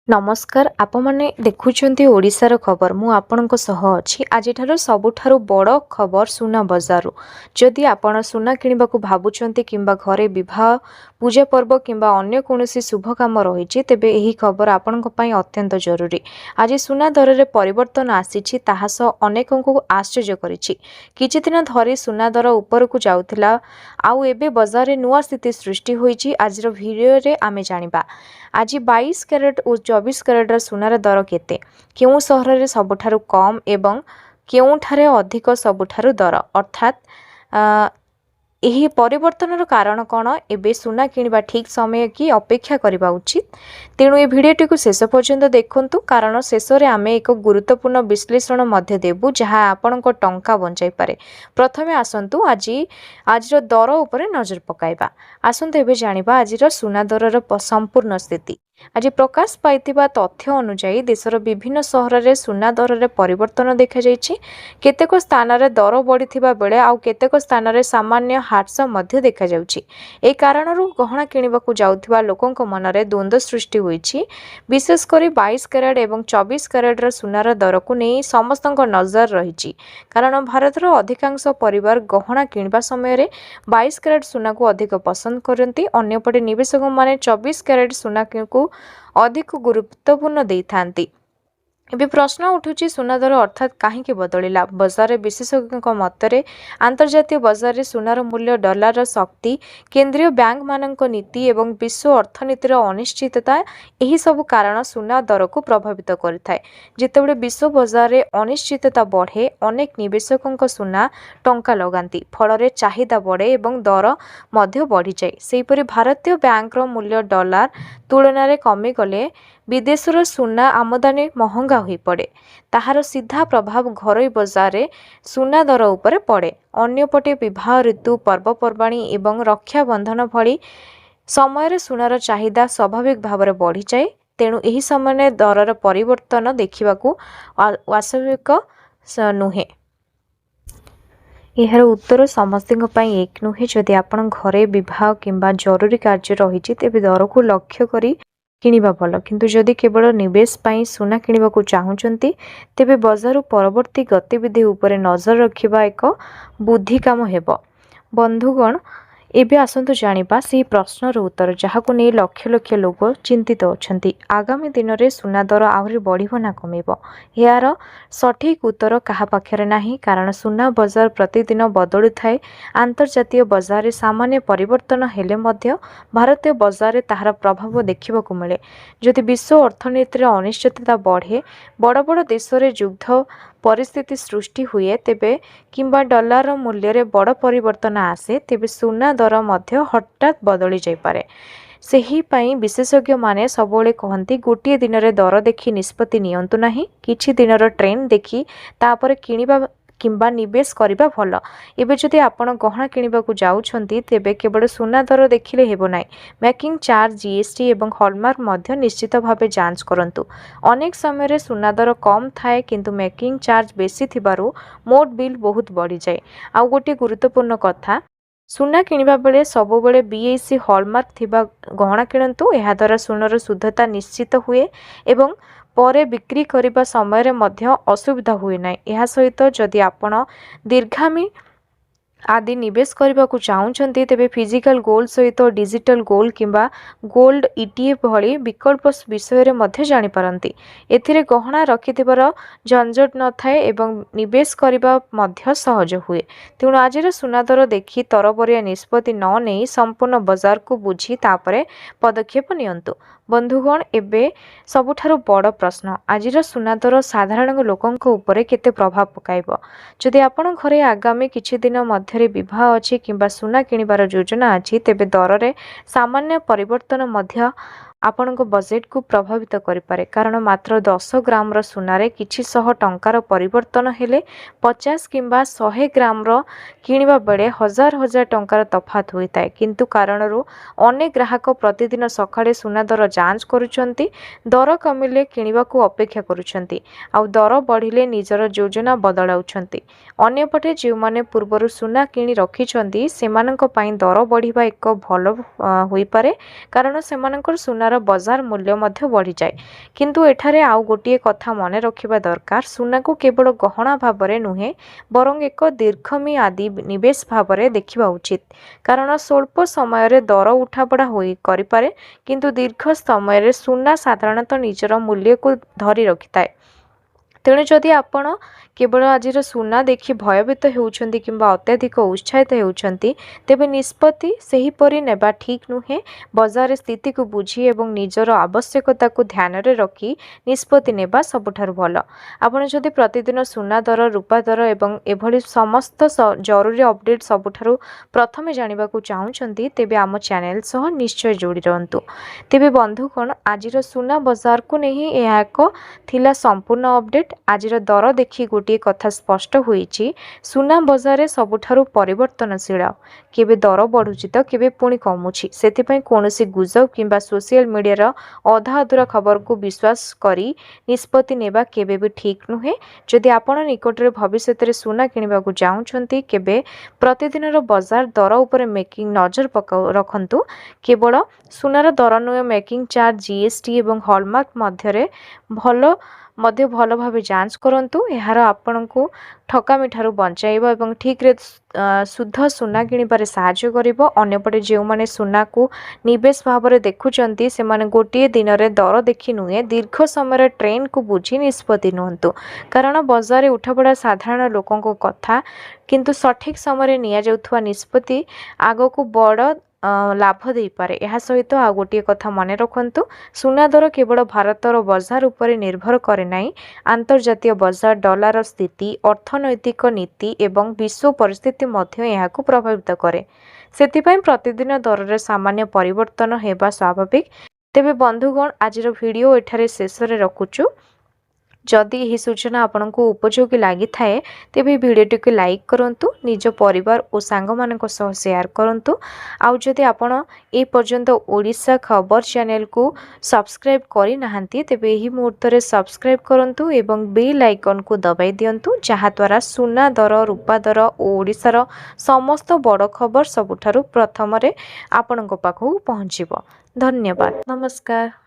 नमस्कार आपमने देखुछंती ओडिशार खबर मु आपणको सह अछि आजिठार सबुठारु बड़ खबर सुना बजारु जदि आपण सुना किनिबाकू भाबुछंती किंबा घरे विवाह पूजा पर्व किंबा अन्य कोनोसी शुभ काम रहिछि तेबे एही खबर आपणको पई अत्यंत जरूरी। आज सुना दर रे परिवर्तन आसीछि ताहा स अनेकंकु आश्चर्य करिछि। किछि दिन धरि सुना दर ऊपर को जाउथिला आउ एबे बाजार रे नुवा स्थिति सृष्टि होईछि। आजिर वीडियो रे आमे जानिबा आज 22 कैरेट और 24 कैरेटर सुनार दर केते केउ सहर रे सबुठारु कम एवं केउठारे अधिक सबुठारु दर अर्थात एही परिवर्तनर कारण कौन एबे सुना किनिबा ठीक समय कि अपेक्षा करबा उचित। तेणु ए भिडियोटी को शेष पर्यंत देखंतु कारण शेष रे आमे एक गुरुत्वपूर्ण विश्लेषण मध्य देबु जहा आपनको टंका बंचाई पारे। प्रथमे आसंतु आजिर दर उपरे नजर पकाइबा। आसंतु एबे जानिबा आजिर सुना दरर संपूर्ण स्थिति। आज प्रकाश पाइतिबा तथ्य अनुसार देशर विभिन्न सहर रे सुना दर रे परिवर्तन देखा जायछि। केतेक स्थान रे दर बढ़िथिबा बेले आउ केतेक स्थान रे सामान्य हार्स मध्य देखा जाउछि। ए कारणरू गहना किनिबाकू जाउथिबा लोकंक मन रे द्वंद्व सृष्टि होईछि। विशेष करी 22 कैरेट एवं 24 कैरेट र सुनार दर को नै समस्तंक नजर रहिछि कारण भारतर अधिकांश परिवार गहना किनिबा समय रे 22 कैरेट सुना को अधिक पसंद करंती। अन्यपटे निवेशक माने 24 कैरेट सुना को अधिक गुरुत्वपूर्ण देइथांती। एबे प्रश्न उठुची सुना दर अर्थात काहींके बदलिला। बाजार विशेषज्ञों मतरे अंतर्जातीय बाजार रे सुनार मूल्य डॉलर र शक्ति केंद्रीय बैंक मानक नीति एवं विश्व अर्थनीतिर अनिश्चितता एही सब कारण सुना दर को प्रभावित करिथाय। जेतेबेले विश्व बाजार रे अनिश्चितता बढ़े अनेक निवेशकों सुना टंका लगांती फल रे चाहिदा बढ़े एवं दर मध्य बढ़ी जाए। सेहीपरि भारतीय बैंक रो मूल्य डॉलर तुलना रे कमी गले विदेशर सुना आमदानी महंगा होई पड़े ताहार सीधा प्रभाव घरोई बाजार रे सुना दर उपरे पड़े। अन्यपटे विवाह ऋतु पर्वपर्वाणी एवं रक्षा बंधन भली समय सुनार चाहिदा स्वाभाविक भाव में बढ़ी जाए। तेणु एही समय दरर परिवर्तन देखिबाकू वास्तविक नुहे। यार उत्तर समस्त एक नुहे। जदि आपण घरे विवाह किंबा जरूरी कार्य रही तेबे दर को लक्ष्य करी किनिबा भल किंतु जदि केवल निवेश पाई सुना किनिबाकू चाहुचंती तेबे बाजार परवर्ती गतिविधि उपरे नजर रखिबा एक बुद्धि काम हेबो। बंधुगण एबे आसंतु जानिबा से प्रश्नर उत्तर जहाको नै लक्ष लक्ष लोक चिंतित अछंती। आगामी दिन रे सुना दर आहुरी बढ़िबो ना कमिबो यार सठिक उत्तर कहा पाखरे नाही कारण सुना बाजार प्रतिदिन बदलु थाए। अंतर्जातीय बाजार रे सामान्य परिवर्तन हेले मध्य भारतीय बाजार रे ताहार प्रभाव देखिबाकू मिले। जदि विश्व अर्थनीति रे अनिश्चितता बढ़े बड़ बड़ देश रे युद्ध परिस्थिति सृष्टि हुए तेबे किंबा डॉलर मूल्य रे बड़ परिवर्तन आसे तेबे सुना दर मध्य हठात बदली जाय पारे। सेही पई विशेषज्ञ माने सबोले कहंती गोटिए दिन रे दर देखि निष्पत्ति नियंतु नाही किछि दिनर ट्रेंड देखि तापर किनिबा किंबा निवेश करिबा भल। एबे जदि आपण गहना किनिबाकू जाउछंती तेबे केवल सुना दर देखिले हेबो नाही मेकिंग चार्ज जीएसटी एवं हॉलमार्क मध्य निश्चित भावे जांच करंतु। अनेक समय रे सुना दर कम थाए किंतु मेकिंग चार्ज बेसी थिबारु मोट बिल बहुत बढ़ी जाए। आउ गोटे गुरुत्वपूर्ण कथा सुना किनिबा बेले सबो बेले बीएससी हॉलमार्क थिबा गहना किणंतु। एहा द्वारा सुनार शुद्धता निश्चित हुए एवं परे बिक्री करिबा समय रे मध्य असुविधा हुए नाही। एहा सहित जदि आपण दीर्घामी आदि निवेश करने को चाहूँगी तेबे फिजिकल गोल्ड सहित डिजिटल गोल्ड किंबा गोल्ड ईटीएफ भली विकल्प विषय में जानी पारंती। एथिरे गहना रखिथिबार झंझट न थाए एवं निवेश करबा मध्य सहज हुए। तेणु आजिर सुना दर देखि तरबरिया निष्पत्ति न नहीं संपूर्ण बाजार को बुझी तापरे पदक्षेप नियंतु। बंधुगण एबे सबुठारु बड़ प्रश्न आजिर सुना दर साधारण लोकंक उपरे केते प्रभाव पकाइबो। जदि आपण घरे आगामी किछि दिन मध्य विवाह अच्छी किंबा सुना किनिबार योजना अच्छी तेबे दर रे सामान्य परिवर्तन मध्य आपण बजेट को प्रभावित करिपारे कारण मात्र 10 ग्राम रो सुना रे किछि 100 टंकार परिवर्तन हेले 50 किंबा 100 ग्राम रो किनिबा बेले हजार हजार टंकार तफात होइताय। किंतु कारणरू अनेक ग्राहक प्रतिदिन सकाळे सुना दर जांच करूछंती दर कमिले किनिबा को अपेक्षा करूछंती आउ दर बढ़िले निजर योजना बदलाउछंती। अन्यपटे जे माने पूर्वरु सुना किनि रखिछंती सेमानंक पई दर बढ़िबा एक भलो होई पारे कारण सेमानंकर सुनार ସୁନାର ବଜାର ମୂଲ୍ୟ ମଧ୍ୟ ବଢ଼ିଯାଏ। କିନ୍ତୁ ଏଠାରେ ଆଉ ଗୋଟିଏ କଥା ମନେ ରଖିବା ଦରକାର, ସୁନାକୁ କେବଳ ଗହଣା ଭାବରେ ନୁହେଁ ବରଂ ଏକ ଦୀର୍ଘମିଆଦୀ ନିବେଶ ଭାବରେ ଦେଖିବା ଉଚିତ। କାରଣ ସ୍ୱଳ୍ପ ସମୟରେ ଦର ଉଠାବଢ଼ା କରିପାରେ, କିନ୍ତୁ ଦୀର୍ଘ ସମୟରେ ସୁନା ସାଧାରଣତଃ ନିଜର ମୂଲ୍ୟକୁ ଧରି ରଖିଥାଏ। ତେଣୁ ଯଦି ଆପଣ କେବଳ ଆଜିର ସୁନା ଦେଖି ଭୟଭୀତ ହେଉଛନ୍ତି କିମ୍ବା ଅତ୍ୟଧିକ ଉତ୍ସାହିତ ହେଉଛନ୍ତି, ତେବେ ନିଷ୍ପତ୍ତି ସେହିପରି ନେବା ଠିକ୍ ନୁହେଁ। ବଜାରରେ ସ୍ଥିତିକୁ ବୁଝି ଏବଂ ନିଜର ଆବଶ୍ୟକତାକୁ ଧ୍ୟାନରେ ରଖି ନିଷ୍ପତ୍ତି ନେବା ସବୁଠାରୁ ଭଲ। ଆପଣ ଯଦି ପ୍ରତିଦିନ ସୁନା ଦର, ରୂପା ଦର ଏବଂ ଏଭଳି ସମସ୍ତ ଜରୁରୀ ଅପଡେଟ୍ ସବୁଠାରୁ ପ୍ରଥମେ ଜାଣିବାକୁ ଚାହୁଁଛନ୍ତି, ତେବେ ଆମ ଚ୍ୟାନେଲ ସହ ନିଶ୍ଚୟ ଯୋଡ଼ି ରହନ୍ତୁ। ତେବେ ବନ୍ଧୁଗଣ, ଆଜିର ସୁନା ବଜାରକୁ ନେଇ ଏହା ଏକ ଥିଲା ସମ୍ପୂର୍ଣ୍ଣ ଅପଡେଟ୍। ଆଜିର ଦର ଦେଖି ଗୋଟିଏ କଥା ସ୍ପଷ୍ଟ ହୋଇଛି, ସୁନା ବଜାରରେ ସବୁଠାରୁ ପରିବର୍ତ୍ତନଶୀଳ। କେବେ ଦର ବଢ଼ୁଛି ତ କେବେ ପୁଣି କମୁଛି। ସେଥିପାଇଁ କୌଣସି ଗୁଜବ କିମ୍ବା ସୋସିଆଲ ମିଡ଼ିଆର ଅଧା ଅଧୁରା ଖବରକୁ ବିଶ୍ୱାସ କରି ନିଷ୍ପତ୍ତି ନେବା କେବେ ବି ଠିକ୍ ନୁହେଁ। ଯଦି ଆପଣ ନିକଟରେ ଭବିଷ୍ୟତରେ ସୁନା କିଣିବାକୁ ଚାହୁଁଛନ୍ତି, କେବେ ପ୍ରତିଦିନର ବଜାର ଦର ଉପରେ ନଜର ରଖନ୍ତୁ। କେବଳ ସୁନାର ଦର ନୁହେଁ, ମେକିଂ ଚାର୍ଜ, GST ଏବଂ ହଲମାର୍କ ମଧ୍ୟ ଭଲ ଭାବେ ଯାଞ୍ଚ କରନ୍ତୁ। ଏହାର ଆପଣଙ୍କୁ ଠକାମିଠାରୁ ବଞ୍ଚାଇବ ଏବଂ ଠିକ୍ରେ ଶୁଦ୍ଧ ସୁନା କିଣିବାରେ ସାହାଯ୍ୟ କରିବ। ଅନ୍ୟପଟେ ଯେଉଁମାନେ ସୁନାକୁ ନିବେଶ ଭାବରେ ଦେଖୁଛନ୍ତି, ସେମାନେ ଗୋଟିଏ ଦିନରେ ଦର ଦେଖି ନୁହେଁ, ଦୀର୍ଘ ସମୟର ଟ୍ରେଣ୍ଡକୁ ବୁଝି ନିଷ୍ପତ୍ତି ନିଅନ୍ତୁ। କାରଣ ବଜାରରେ ଉଠାବଢ଼ା ସାଧାରଣ ଲୋକଙ୍କ କଥା, କିନ୍ତୁ ସଠିକ୍ ସମୟରେ ନିଆଯାଉଥିବା ନିଷ୍ପତ୍ତି ଆଗକୁ ବଡ଼ ଲାଭ ଦେଇପାରେ। ଏହା ସହିତ ଆଉ ଗୋଟିଏ କଥା ମନେ ରଖନ୍ତୁ, ସୁନା ଦର କେବଳ ଭାରତର ବଜାର ଉପରେ ନିର୍ଭର କରେ ନାହିଁ। ଆନ୍ତର୍ଜାତୀୟ ବଜାର, ଡଲାର ସ୍ଥିତି, ଅର୍ଥନୈତିକ ନୀତି ଏବଂ ବିଶ୍ୱ ପରିସ୍ଥିତି ମଧ୍ୟ ଏହାକୁ ପ୍ରଭାବିତ କରେ। ସେଥିପାଇଁ ପ୍ରତିଦିନ ଦରରେ ସାମାନ୍ୟ ପରିବର୍ତ୍ତନ ହେବା ସ୍ୱାଭାବିକ। ତେବେ ବନ୍ଧୁଗଣ, ଆଜିର ଭିଡ଼ିଓ ଏଠାରେ ଶେଷରେ ରଖୁଛୁ। ଯଦି ଏହି ସୂଚନା ଆପଣଙ୍କୁ ଉପଯୋଗୀ ଲାଗିଥାଏ, ତେବେ ଭିଡ଼ିଓଟିକୁ ଲାଇକ୍ କରନ୍ତୁ, ନିଜ ପରିବାର ଓ ସାଙ୍ଗମାନଙ୍କ ସହ ସେୟାର କରନ୍ତୁ। ଆଉ ଯଦି ଆପଣ ଏ ପର୍ଯ୍ୟନ୍ତ ଓଡ଼ିଶା ଖବର ଚ୍ୟାନେଲକୁ ସବସ୍କ୍ରାଇବ୍ କରିନାହାନ୍ତି, ତେବେ ଏହି ମୁହୂର୍ତ୍ତରେ ସବସ୍କ୍ରାଇବ୍ କରନ୍ତୁ ଏବଂ ବେଲ୍ ଆଇକନ୍କୁ ଦବାଇ ଦିଅନ୍ତୁ, ଯାହାଦ୍ୱାରା ସୁନା ଦର, ରୂପା ଦର ଓ ଓଡ଼ିଶାର ସମସ୍ତ ବଡ଼ ଖବର ସବୁଠାରୁ ପ୍ରଥମରେ ଆପଣଙ୍କ ପାଖକୁ ପହଞ୍ଚିବ। ଧନ୍ୟବାଦ। ନମସ୍କାର।